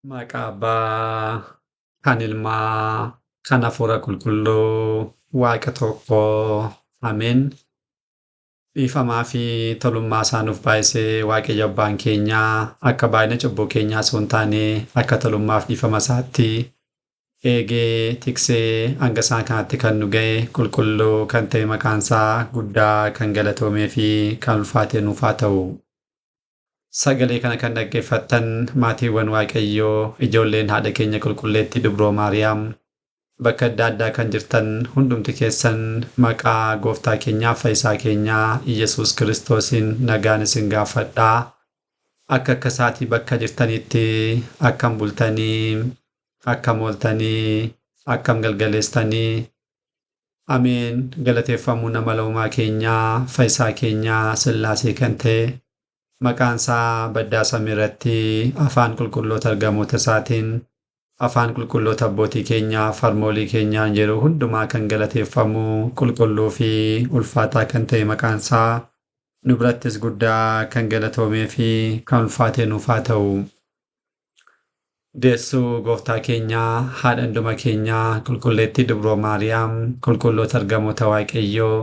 Maqaa Abbaa, kan Ilmaa, kan Hafuura Qulqulluu, Waaqa tokkoo. Ameen. Dhiifamaa fi tolummaa isaa nuuf baay'isee Waaqayyo Abbaan keenyaa akka baay'ina cubbuu keenyaa osoo hin taane akka tolummaa fi dhiifama isaatti eegee tiksee hanga isaan kanatti kan nu ga'e qulqulluu kan ta'e maqaan isaa guddaa kan galatoomee fi kan ulfaate nuuf haa ta'u. Sagalee kana kan dhaggeeffattan maatiiwwan Waaqayyoo ijoolleen haadha keenya qulqulleettii Dubroo Maariyaam bakka adda addaa kan jirtan hundumti keessan maqaa gooftaa keenyaa fayyisaa keenyaa Iyesuus Kiristoosiin nagaan isin gaafadhaa. Akka isaatii bakka jirtanitti akkam bultanii, akkam ooltanii, akkam galgaleessitanii. Ameen. Galateeffamuu nama uumaa keenyaa fayyisaa keenyaa Sillaasee kan ta'e maqaan isaa baddaa samii irratti afaan qulqulloota ergamoota isaatiin afaan qulqulloota abbootii keenyaa farmoolii keenyaan jedhu hundumaa kan galateeffamu qulqulluu fi ulfaataa kan ta'e maqaan isaa nu birattis guddaa kan galatoomee fi kan ulfaate nuuf haa ta'u. Deessuu gooftaa keenyaa haadha hunduma keenyaa qulqulleettii Dubroo Maariyaam qulqulloota ergamoota Waaqayyoo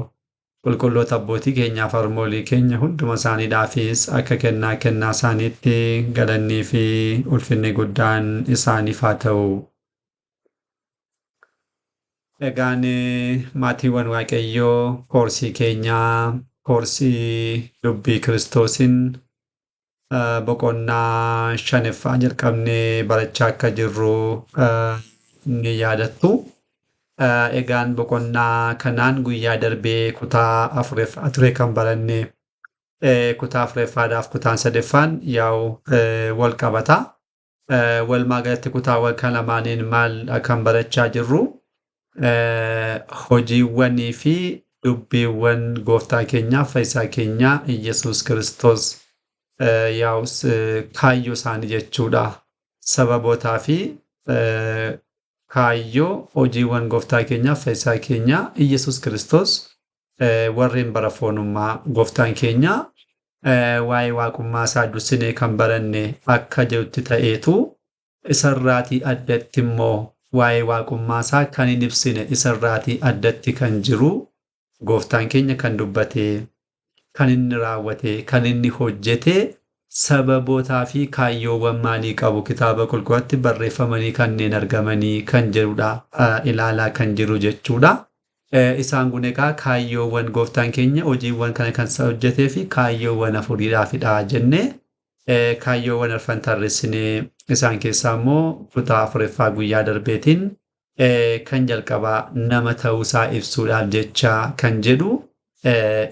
qulqulloota abbootii keenyaa farmoolii keenya hunduma isaaniidhaafis akka kennaa isaaniitti galannii fi ulfinni guddaan isaaniif haa ta'u. Egaan maatiiwwan Waaqayyoo koorsii keenyaa koorsii dubbii Kiristoosiin boqonnaa 5ffaa jalqabnee barachaa akka jirru ni yaadattu. Egaan boqonnaa kanaan guyyaa darbee kutaa 4ffaa ture kan baranne kutaa 4ffaadhaaf kutaan 3ffaan yaa'u wal qabata. Walumaa galatti kutaawwan kan lamaaniin maal kan barachaa jirru hojiiwwanii fi dubbiiwwan gooftaa keenyaa fayyisaa keenyaa Iyesuus Kiristoos yaa'us kaayyoo isaanii jechuudha. Sababootaa fi kaayyoo hojiiwwan gooftaa keenyaa fayyisaa keenyaa Iyesuus Kiristoos warreen bara foonummaa gooftaan keenyaa waa'ee waaqummaa isaa dursinee kan baranne akka jedhutti ta'eetu isarraatii addatti immoo waa'ee waaqummaa isaa kan hin ibsine isarraatii addatti kan jiru gooftaan keenya kan dubbate kan inni raawwate kan inni hojjete sababootaa fi kaayyoowwan maalii qabu kitaaba qulqulluutti barreeffamanii kanneen argamanii kan jedhudha ilaalaa kan jiru jechuudha. Isaan kun egaa kaayyoowwan gooftaan keenya hojiiwwan kana kan hojjetee fi kaayyoowwan afuriidhaafidha jennee kaayyoowwan arfan tarreessinee isaan keessaa immoo kutaa 4ffaa guyyaa darbeetiin kan jalqabaa nama ta'uusaa ibsuudhaaf jecha kan jedhu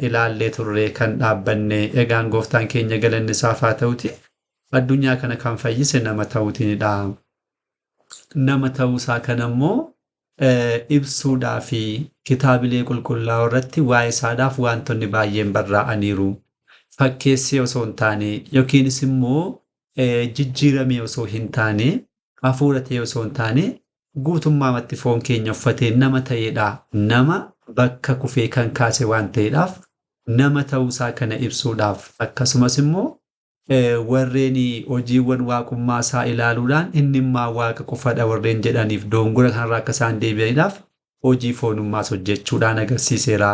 ilaallee turre kan dhaabbanne egaan gooftaan keenya galanni isaaf haa ta'uti addunyaa kana kan fayyise nama ta'uutiinidha. Nama ta'uusaa kana immoo ibsuudhaa fi kitaabilee qulqullaa'oo irratti waa'ee isaadhaaf wantoonni baay'een barraa'aniiru. Fakkeessee osoo hin taane yookiinis immoo jijjiiramee osoo hin taane hafuura ta'e osoo hin taane guutummaatti foon keenya uffatee nama ta'eedha. Nama bakka kufee kan kaase waan ta'eedhaaf nama ta'uusaa kana ibsuudhaaf akkasumas immoo warreen hojiiwwan waaqummaa isaa ilaaluudhaan inni immoo waaqa qofadha warreen jedhaniif doongora kanarraa akka isaan deebi'aniidhaaf hojii foonummaas hojjechuudhaan agarsiiseera.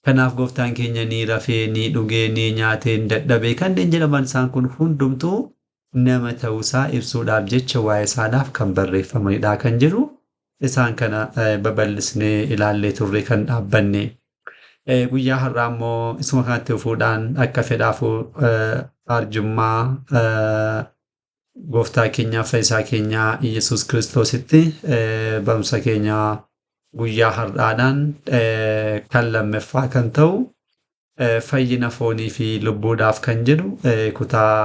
Kanaaf gooftaan keenya ni rafee ni dhugee ni nyaatee ni dadhabee kanneen jedhaman isaan kun hundumtuu nama ta'uusaa ibsuudhaaf jecha waa'ee isaadhaaf kan barreeffamanidha kan jedhu isaan kana babal'isnee ilaallee turre kan dhaabbanne. Guyyaa har'aa immoo isuma kanatti dhufuudhaan akka fedhaafuu arjummaa gooftaa keenyaa fayyisaa keenyaa Iyesuus Kiristoositti barumsa keenyaa guyyaa har'aadhaan kan lammaffaa kan ta'u fayyina foonii fi lubbuudhaaf kan jedhu kutaa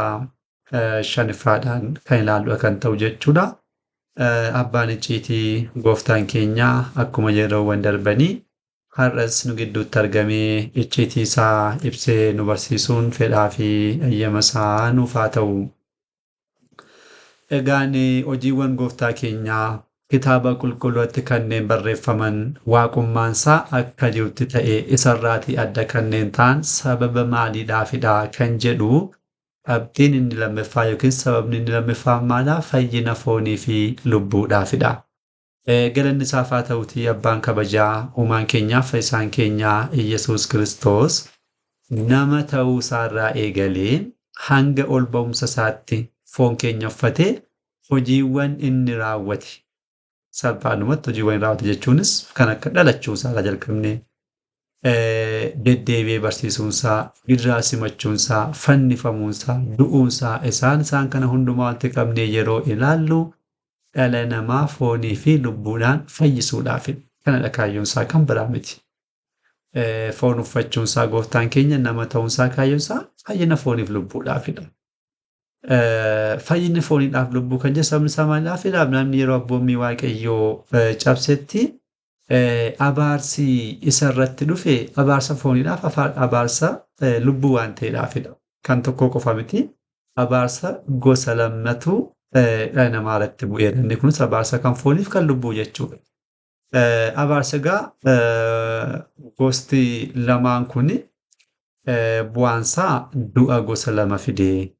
5ffaadhaan kan ilaallu kan ta'u jechuudha. Abbaan icciitii gooftaan keenyaa akkuma yeroowwan darbanii har'as nu gidduutti argamee icciitii isaa ibsee nu barsiisuun fedhaa fi ayyama isaa nuuf haa ta'u. Egaan hojiiwwan gooftaa keenyaa kitaaba qulqulluutti kanneen barreeffaman waaqummaan isaa akka jirutti ta'e isarraatii adda kanneen ta'an sababa maaliidhaafidha kan jedhu abdiin inni lammaffaa yookiin sababni inni lammaffaa maalaa fayyina foonii fi lubbuudhaafidha. Galanni isaaf haa ta'utii abbaan kabajaa uumaan keenyaaf fayyisaan keenyaa Iyyasuus Kiristoos nama ta'uu isaarraa eegalee hanga ol ba'umsa isaatti foon keenya uffatee hojiiwwan inni raawwate salphaadhumatti hojiiwwan inni raawwate jechuunis kan akka dhalachuu isaarraa jalqabnee deddeebi'ee barsiisuunsaa, gidiraa simachuunsaa, fannifamuunsaa, du'uunsaa isaan kana hundumaa walitti qabnee yeroo ilaallu dhala namaa foonii fi lubbuudhaan fayyisuudhaafidha. Kanadha kaayyoonsaa kan biraa miti. Foon uffachuunsaa gooftaan keenya nama ta'uunsaa kaayyoonsaa fayyina fooniif lubbuudhaafidha. Fayyinni fooniidhaaf lubbuu kan jedhu sabni isaa maaliidhaafidha? Namni yeroo abboommii Waaqayyoo cabsetti abaarsi isa irratti dhufe abaarsa fooniidhaaf abaarsa lubbuu waan ta'eedhaafidha. Kan tokko qofa miti. Abaarsa gosa lammatu dhala namaa irratti bu'eera. Inni kunis abaarsa kan fooniif kan lubbuu jechuudha. Abaarsa egaa gosti lamaan kun bu'aansaa du'a gosa lama fidee.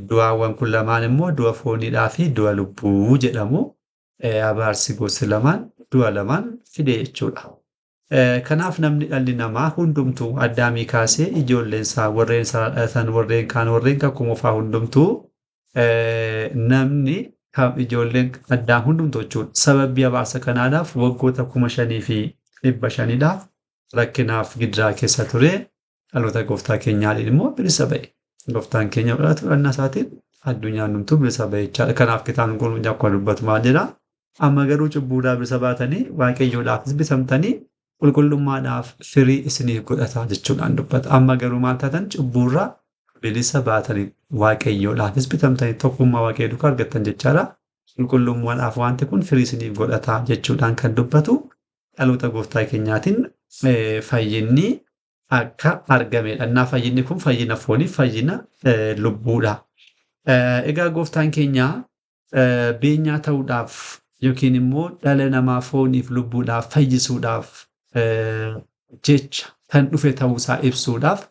Du'aawwan kun lamaan immoo du'a fooniidhaa fi du'a lubbuu jedhamu. Abaarsi gosi lamaan du'a lamaan fidee jechuudha. Kanaaf namni dhalli namaa hundumtuu addaamii kaasee ijoolleensaa warreen isaa dhalatan warreen kan kumoofaa hundumtuu namni ijoolleen addaa hundumtuu jechuudha. Sababii abaarsa kanaadhaaf waggoota 5,500 rakkinaaf gidiraa keessa ture. Dhaloota gooftaa keenyaatiin immoo bilisa ba'e. Gooftaan keenya dhalatu dhannaa isaatiin addunyaan hundumtuu bilisa ba'e jechaadha. Kanaaf kitaabni kun akkuma dubbatu maal jedhaa? Amma garuu cubbuudhaa bilisa baatanii waaqayyoodhaafis bitamtanii qulqullummaadhaaf firii isiniif godhataa jechuudhaan dubbata. Amma garuu maal taatan cubbuurraa bilisa baatanii waaqayyoodhaafis bitamtanii tokkummaa waaqayyoo duukaa argattan jechaadha. Qulqullummaadhaaf wanti kun firii isiniif godhataa jechuudhaan kan dubbatu dhaloota gooftaa keenyaatiin fayyinni akka argamedha. Innaa fayyinni kun fayyina fooniif fayyina lubbuudha. Egaa gooftaan keenya beenyaa ta'uudhaaf yookiin immoo dhala namaa fooniif lubbuudhaaf fayyisuudhaaf jecha kan dhufe ta'uusaa ibsuudhaaf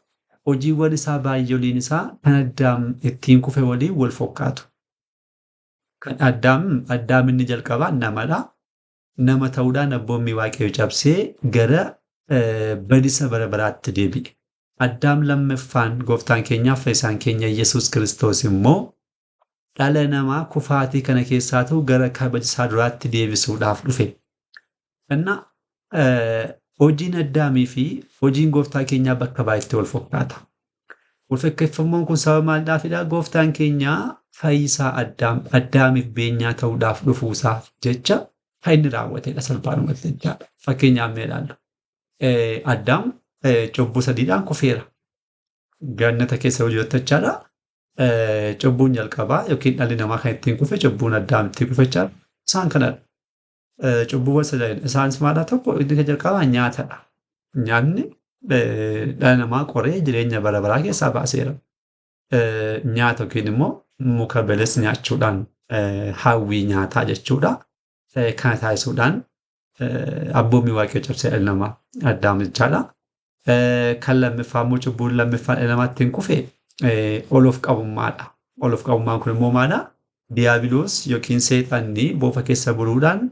hojiiwwan isaa baay'eeliin isaa kan addaam ittiin kufe waliin wal fakkaatu. Kan addaam inni jalqabaa namadha. Nama ta'uudhaan abboommii waaqayyoo cabsee gara badisa bara baraatti deebi'e. Addaam lammaffaan gooftaan keenyaaf fayyisaan keenya Iyyasuus Kiristoos immoo dhala namaa kufaatii kana keessaa ta'u gara kabaja isaa duraatti deebisuudhaaf dhufe. Innaa hojiin addaamii fi hojiin gooftaa keenyaa bakka baay'eetti wal fakkaata. Wal fakkeeffammoon kun sababa maaliidhaafidha? Gooftaan keenyaa fayyisaa addaamiif beenyaa ta'uudhaaf dhufuusaaf jecha kan inni raawwatedha salphaadhumatti jechaadha. Fakkeenyaaf mee ilaallu. Addaam cubbuu sadiidhaan kufeera. Gannata keessa hojjeta jechaadha. Cubbuun jalqabaa yookiin dhalli namaa kan ittiin kufe cubbuun addaam ittiin kufe jechaadha. Isaan kanadha. Cubbuuwwan sadan isaanis maalaa tokko inni kan jalqabaa nyaatadha. Nyaanni dhala namaa qoree jireenya bara baraa keessaa baaseera. Nyaata yookiin immoo muka beles nyaachuudhaan hawwii nyaataa jechuudha. Kana taasisuudhaan abboommii waaqayyoo cabsee dhala namaa addaam jechaadha. Kan lammaffaa immoo cubbuun lammaffaa dhala namaa ittiin kufe ol of qabummaadha. Ol of qabummaan kun immoo maalaa? Diyaabiloos yookiin seexanni boofa keessa buruudhaan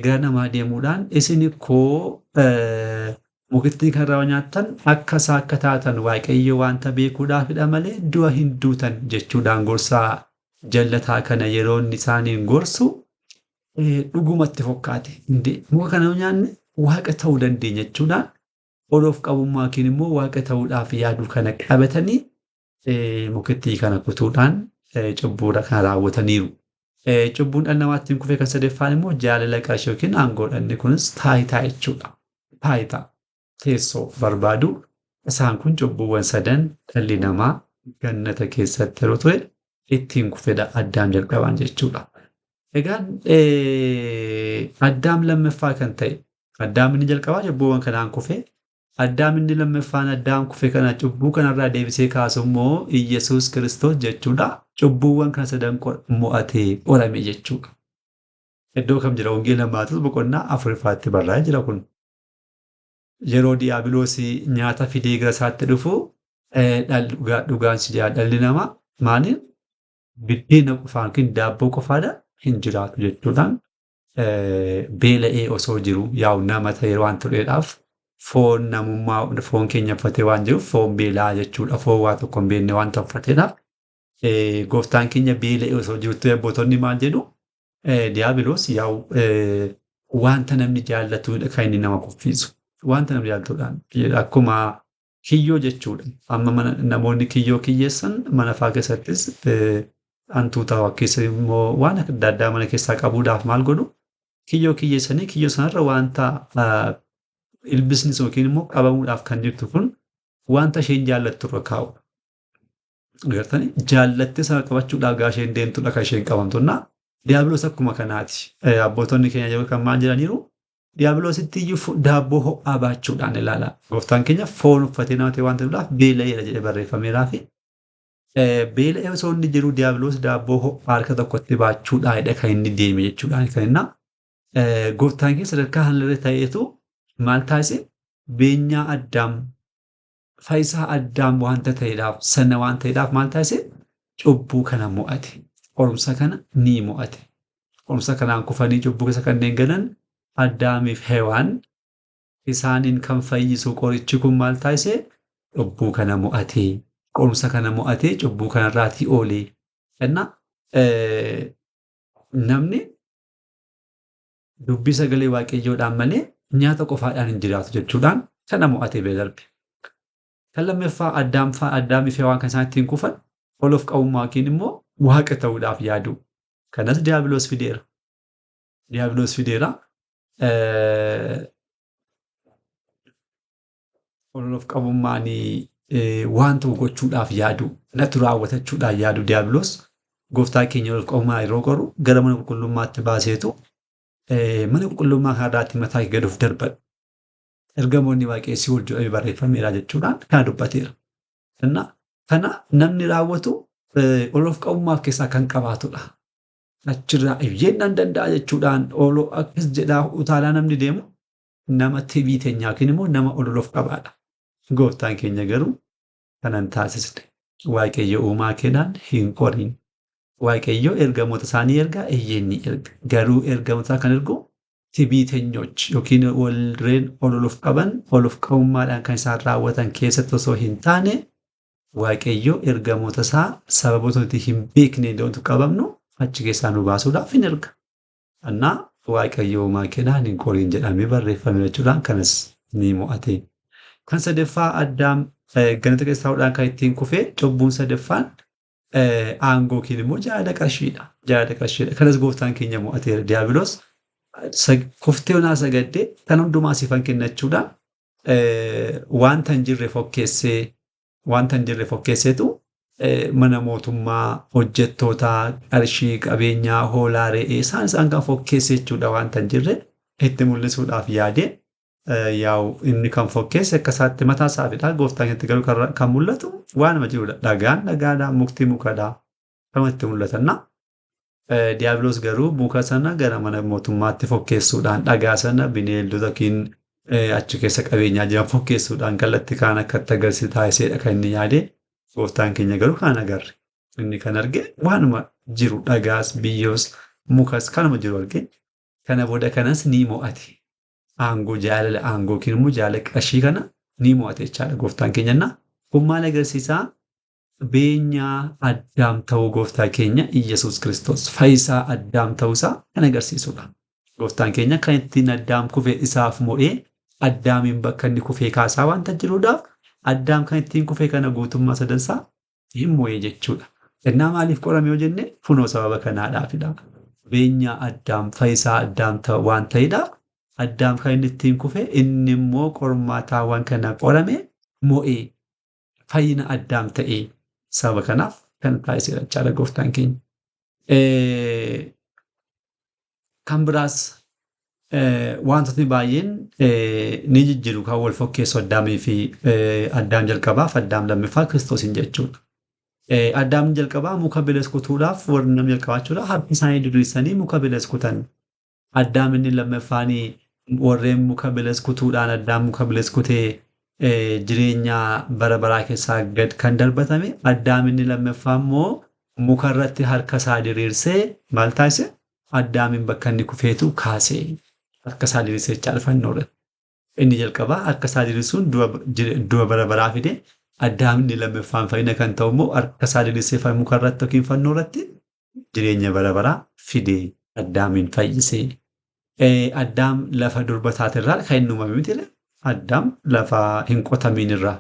gara namaa deemuudhaan isin koo mukittii kanarraa nyaattan akka isaa akka taatan waaqayyo wanta beekuudhaafidha malee du'a hin duutan jechuudhaan gorsaa jallataa kana yeroo inni isaaniin gorsu dhugumatti fakkaate. Muka kana nyaanne waaqa ta'uu dandeenya jechuudhaan ol of qabummaa yookiin immoo waaqa ta'uudhaaf yaaduu kana qabatanii mukittii kana kutuudhaan cubbuudha kana raawwataniiru. Cubbuun dhala namaatti kufe kan sadeeffaan immoo jaalala qarshii yookiin aangoodha. Inni kunis taayitaa jechuudha. Taayitaa teessoo barbaadu. Isaan kun cubbuuwwan sadan dhalli namaa gannata keessatti yeroo ture ittiin kufedha addaam jalqabaan jechuudha. Egaan addaam lammaffaa kan ta'e addaam inni jalqabaa cubbuuwwan kanaan kufe. Addaam inni lammaffaan addaam kufe kana cubbuu kanarraa deebisee kaasu immoo Iyyasuus Kiristoos jechuudha. Cubbuuwwan kana sadan mo'atee qorame jechuudha. Iddoo kam jira wangeela Maatiyoos boqonnaa 4 barraa'ee jira kun. Yeroo diyaabiloosii nyaata fidee gara isaatti dhufu dhugaan si jira dhalli namaa maaliin biddeena qofaan yookiin daabboo qofaadhaan hin jiraatu jechuudhaan beela'ee osoo jiru yaa'u nama ta'e waan tureedhaaf foon namummaa foon keenya uffatee waan jiruuf foon beelaa jechuudha. Foon waa tokko hin beekne waan uffateedhaaf gooftaan keenya beela'ee osoo jirutti abbootonni maal jedhu diiyaabiloos yaa'u wanta namni jaallatudha kan inni nama kuffisu. Wanta namni jaallatudhaan akkuma kiyyoo jechuudha. Amma namoonni kiyyoo kiyyeessan mana fa'aa keessattis hantuuta keessa immoo waan adda addaa mana keessaa qabuudhaaf maal godhu kiyyoo kiyyeessanii kiyyoo sanarra wanta ilbisni yookiin immoo qabamuudhaaf kan jirtu kun wanta isheen jaallattu irra kaa'u. Agartanii jaallattee sana qabachuudhaaf gaa isheen deemtudha kan isheen qabamtudha. Diiyaabiloos akkuma kanaati. Abbootonni keenya jedhu kan maal jedhaniiru diiyaabiloositti iyyuu daabboo ho'aa baachuudhaan ilaala. Gooftaan keenya foon uffatee nama ta'e waan ta'eef beela'eera jedhee barreeffameeraa fi beela'ee osoo inni jiru diiyaabiloos daabboo ho'aa harka tokkotti baachuudhaanidha kan inni deeme jechuudhaan kan inni gooftaan keenya sadarkaa hanlarra ta'eetu maal taasise beenyaa addaam faayisaa addaam wanta ta'eedhaaf sana waan ta'eedhaaf maal taasise cubbuu kana mo'ate. Qorumsa kana ni mo'ate. Qorumsa kanaan kufanii cubbuu keessa kanneen galan Addaamiif Hewaan isaaniin kan fayyisu qorichi kun maal taasise cubbuu kana mo'ate. Qorumsa kana mo'atee cubbuu kanarraatii oolee. Namni dubbii sagalee waaqayyoodhaan malee nyaata qofaadhaan hin jiraatu jechuudhaan kana mo'atee bira darbe. Kan lammaffaa Addaamiif Hewaan kan isaan ittiin kufan ol of qabummaa yookiin immoo waaqa ta'uudhaaf yaadu. Kanas diiyaabiloos fideera. Diiyaabiloos fideera. Ol of qabummaanii waan ta'u gochuudhaaf yaadu. Natu raawwatachuudhaan yaadu diiyaabiloos. Gooftaa keenya ol of qabummaa yeroo qoru gara mana qulqullummaatti baaseetu mana qulqullummaa kanarraatti mataa gad of darbadhu. Ergamoonni waaqessi wal jedhamee barreeffameera jechuudhaan kana dubbateera. Kana namni raawwatu ol of qabummaa keessaa kan qabaatudha. Achirraa iyyannaan danda'a jechuudhaan ol akkas jedhaa utaalaa namni deemu nama tibiiteenyaa yookiin immoo nama ol of qabaadha. Gooftaan keenya garuu kanan taasisne. Waaqayyo uumaa keenaan hin qoriin. Waaqayyo ergamoota isaanii ergaa eeyyeenni erga. Garuu ergamoota kan ergu tibiiteenyoች yookiin warreen ol of qaban ol of qabummaadhaan kan isaan raawwatan keessatti osoo hin taane Waaqayyo ergamoota isaa sababoota nuti hin beekne iddootti qabamnu achi keessaa nu baasuudhaaf hin erga. Annaa Waaqayyo uumaa keenaan hin qoriin jedhamee barreeffame jechuudhaan kanas ni mo'ate. Kan sadaffaa Addaam ganata keessaadhaan kan ittiin kufee cubbuun sadaffaan aangoo yookiin immoo jaalala qarshiidha. Jaalala qarshiidha. Kanas gooftaan keenya mo'ateera. Diiyaabiloos kuftee onaa sagaddee kan hundumaa siifan kennachuudhaan wanta hin jirre fokkeesseetu mana mootummaa hojjettootaa qarshii qabeenyaa hoolaa re'ee isaan kan fokkeesse jechuudha wanta hin jirre itti mul'isuudhaaf yaade yaa'u inni kan fokkeesse akka isaatti mataa isaafidha gooftaan itti garuu kan mul'atu waanuma jirudha dhagaan dhagaadhaan mukti mukadhaa kan itti mul'atanna diiyaabiloos garuu muka sana gara mana mootummaatti fokkeessuudhaan dhagaa sana bineeldota yookiin achi keessa qabeenyaa jiran fokkeessuudhaan kallattii kaan akka itti agarsiisu taasiseedha kan inni yaade. Gooftaan keenya garuu kan agarre. Inni kan arge waanuma jiru dhagaas biyyoos mukas kanuma jiru arge. Kana booda kanas ni mo'ate. Aangoo jaalala aangoo yookiin immoo jaalala qarshii kana ni mo'ate jechaadha gooftaan keenya. Kun maal agarsiisaa? Beenyaa addaam ta'uu gooftaa keenya Iyyasuus Kiristoos fayyisaa addaam ta'uusaa kan agarsiisudha. Gooftaan keenya kan ittiin addaam kufe isaaf mo'ee addaamiin bakka inni kufee kaasaa waanta jiruudhaaf addaam kan ittiin kufee kana guutummaa sadansaa hin mo'ee jechuudha. Innaa maaliif qorame yoo jenne funoo sababa kanaadhaafidha. Beenyaa addaam fayyisaa addaam waan ta'eedhaaf addaam kan inni ittiin kufe inni immoo qormaataawwan kana qorame mo'ee fayyina addaam ta'ee sababa kanaaf kan taasiseera jechaadha gooftaan keenya. Kan biraas wantootni baay'een ni jijjiiru kan wal fakkeessu addaamii fi addaam jalqabaaf addaam lammaffaa Kiristoosiin jechuudha. Addaam jalqabaa muka biles kutuudhaaf warri namni jalqabaachuudha harki isaanii diriirsanii muka biles kutan. Addaam inni lammaffaanii warreen muka biles kutuudhaan addaam muka biles kutee jireenya bara baraa keessaa gad kan darbatame Addaam inni lammaffaa immoo mukarratti harka isaa diriirsee maal taasise Addaamin bakka inni kufeetu kaasee harka isaa diriirsee jechaadha fannoodha. Inni jalqabaa harka isaa diriirsuun du'a bara baraa fide Addaam inni lammaffaan fayyina kan ta'u immoo harka isaa diriirsee mukarratti yookiin fannoorratti jireenya bara baraa fide Addaamin fayyisee. Addaam lafa durba taaterraa kan inni uumame miti Addaam lafa hin qotamiin irraa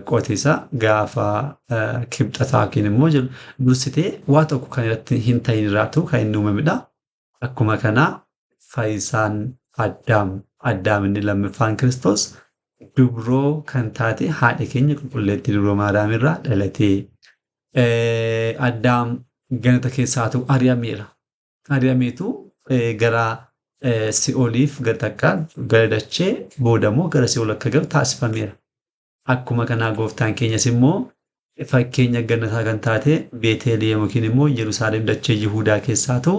qotiisa gaafa kibxataa yookiin immoo dursitee waa tokko kan irratti hin ta'in irraatu kan inni uumamedha. Akkuma kanaa fayyisaan Addaam inni lammaffaan Kiristoos dubroo kan taate haadha keenya qulqulleettii dubroo Maariyaam irraa dhalatee Addaam ganata keessaatu ari'ameera. Ari'ameetu gara Si'ooliif gara dachee boodamoo gara Si'ool akka galu taasifameera. Akkuma kanaa gooftaan keenyas immoo fakkeenya gannataa kan taate Beeteliyeem yookiin immoo Yerusaalem dachee Yihuudaa keessaatu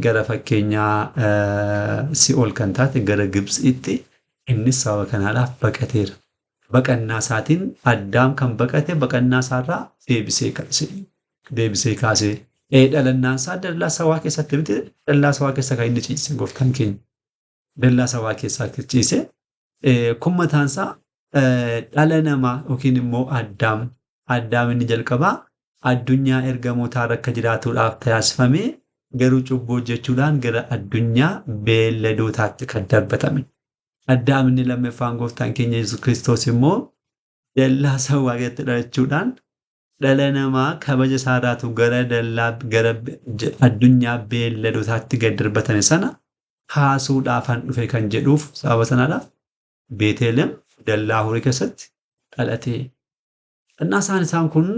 gara fakkeenyaa Si'ool kan taate gara Gibxiitti innis sababa kanaadhaaf baqateera. Baqannaa isaatiin Addaam kan baqate baqannaa isaarraa deebisee kaasee. Dhalannaan isaa dallaa sawaa keessatti miti dallaa sawaa keessa kan inni ciise gooftaan keenya. Dallaa sawaa keessatti ciise kun mataan isaa dhala namaa yookiin immoo Addaam inni jalqabaa addunyaa ergamootaa akka jiraatuudhaaf taasifamee garuu cubbuu hojjechuudhaan gara addunyaa beelladootaatti kan darbatame. Addaam inni lammaffaan gooftaan keenya Yesuus Kiristoos immoo dallaa sawaa keessatti dhalachuudhaan dhala namaa kabaja isaarraatu gara addunyaa beelladootaatti gad darbatame sana kaasuudhaafan dhufe kan jedhuuf sababa sanaadhaaf Beeteliyeem dallaa horii keessatti dhalatee. Dhannaa isaan kun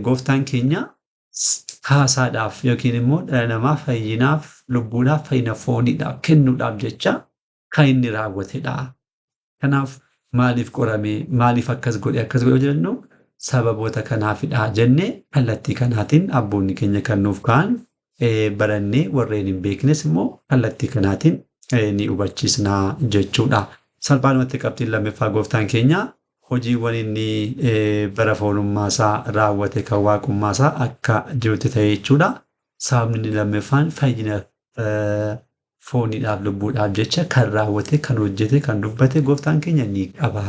gooftaan keenya kaasaadhaaf yookiin immoo dhala namaa fayyinaaf lubbuudhaaf fayyina fooniidhaaf kennuudhaaf jecha kan inni raawwatedha. Kanaaf maaliif qoramee maaliif akkas godhe jennu sababoota kanaafidha jennee kallattii kanaatiin abboonni keenya kan nuuf ka'an barannee warreen hin beeknes immoo kallattii kanaatiin ni hubachiisna jechuudha. Salphaadhumatti qabxiin lammaffaa gooftaan keenya hojiiwwan inni bara foonummaa isaa raawwate kan waaqummaa isaa akka jirutti ta'e jechuudha. Sababni inni lammaffaan fayyina fooniidhaaf lubbuudhaaf jecha kan raawwate kan hojjete kan dubbate gooftaan keenya ni qaba.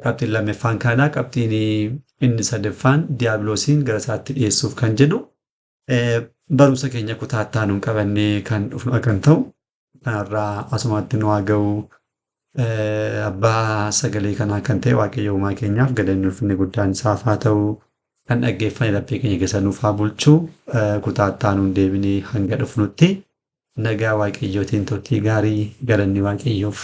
Qabxiin lammaffaan kanaa qabxiin inni sadaffaan diiyaabiloosiin gara isaatti dhiyeessuuf kan jedhu barumsa keenya kutaa nuun qabannee kan dhufnu kan ta'u kanarraa asumatti nu haa ga'u abbaa sagalee kanaa kan ta'e waaqayyo uumaa keenyaaf galanni ulfinni guddaan isaaf haa ta'u kan dhaggeeffame laphee keenya keessa nuuf haa bulchu kutaa nuun deebinee hanga dhufnutti nagaa waaqayyootiin turtii gaarii galanni waaqayyoof.